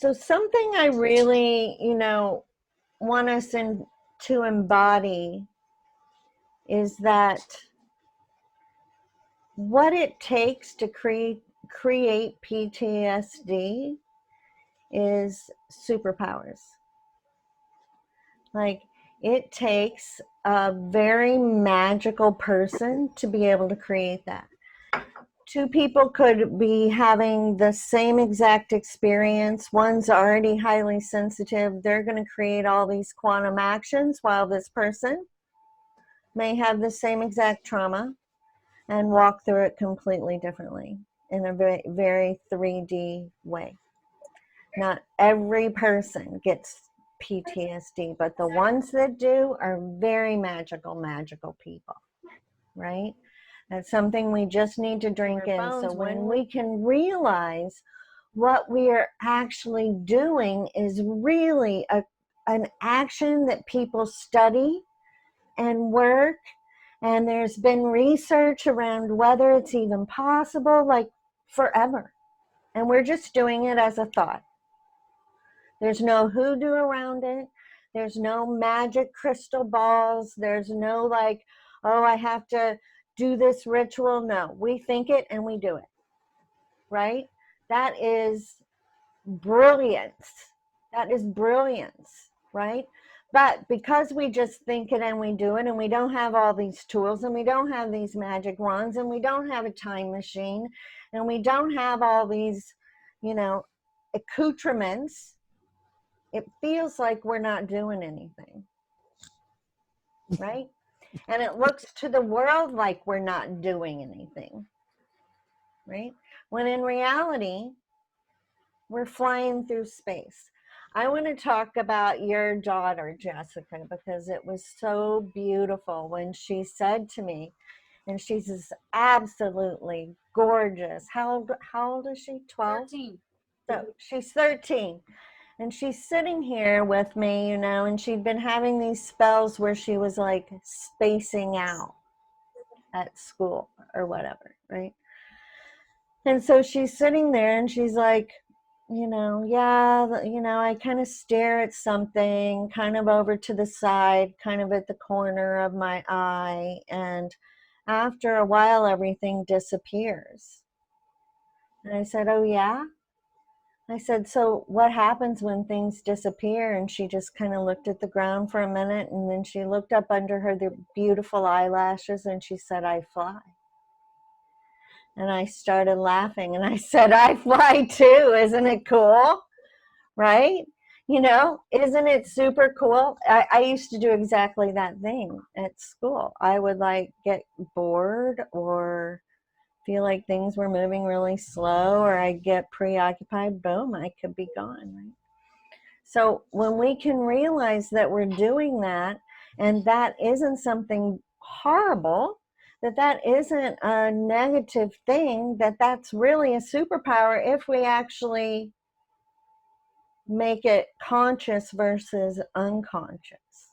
So something I really, want us to embody is that what it takes to create PTSD is superpowers. Like, it takes a very magical person to be able to create that. Two people could be having the same exact experience. One's already highly sensitive. They're going to create all these quantum actions, while this person may have the same exact trauma and walk through it completely differently in a very, very 3D way. Not every person gets PTSD, but the ones that do are very magical people, right? That's something we just need to drink in. So when we can realize what we are actually doing is really an action that people study and work, and there's been research around whether it's even possible, like forever. And we're just doing it as a thought. There's no hoodoo around it. There's no magic crystal balls. There's no like, oh, I have to do this ritual. No, we think it and we do it, right? That is brilliance. That is brilliance, right? But because we just think it and we do it, and we don't have all these tools, and we don't have these magic wands, and we don't have a time machine, and we don't have all these, accoutrements, it feels like we're not doing anything, right? And it looks to the world like we're not doing anything, right? When in reality, we're flying through space. I want to talk about your daughter, Jessica, because it was so beautiful when she said to me, and she's absolutely gorgeous. How old is she? 12? 13. So she's 13. And she's sitting here with me, and she'd been having these spells where she was like spacing out at school or whatever, right? And so she's sitting there and she's like, I kind of stare at something kind of over to the side, kind of at the corner of my eye. And after a while, everything disappears. And I said, oh, yeah? I said, so what happens when things disappear? And she just kind of looked at the ground for a minute, and then she looked up under her the beautiful eyelashes and she said, I fly. And I started laughing and I said, I fly too. Isn't it cool? Right? Isn't it super cool? I used to do exactly that thing at school. I would like get bored or feel like things were moving really slow, or I get preoccupied, boom, I could be gone, right? So when we can realize that we're doing that, and that isn't something horrible, that isn't a negative thing, that's really a superpower if we actually make it conscious versus unconscious.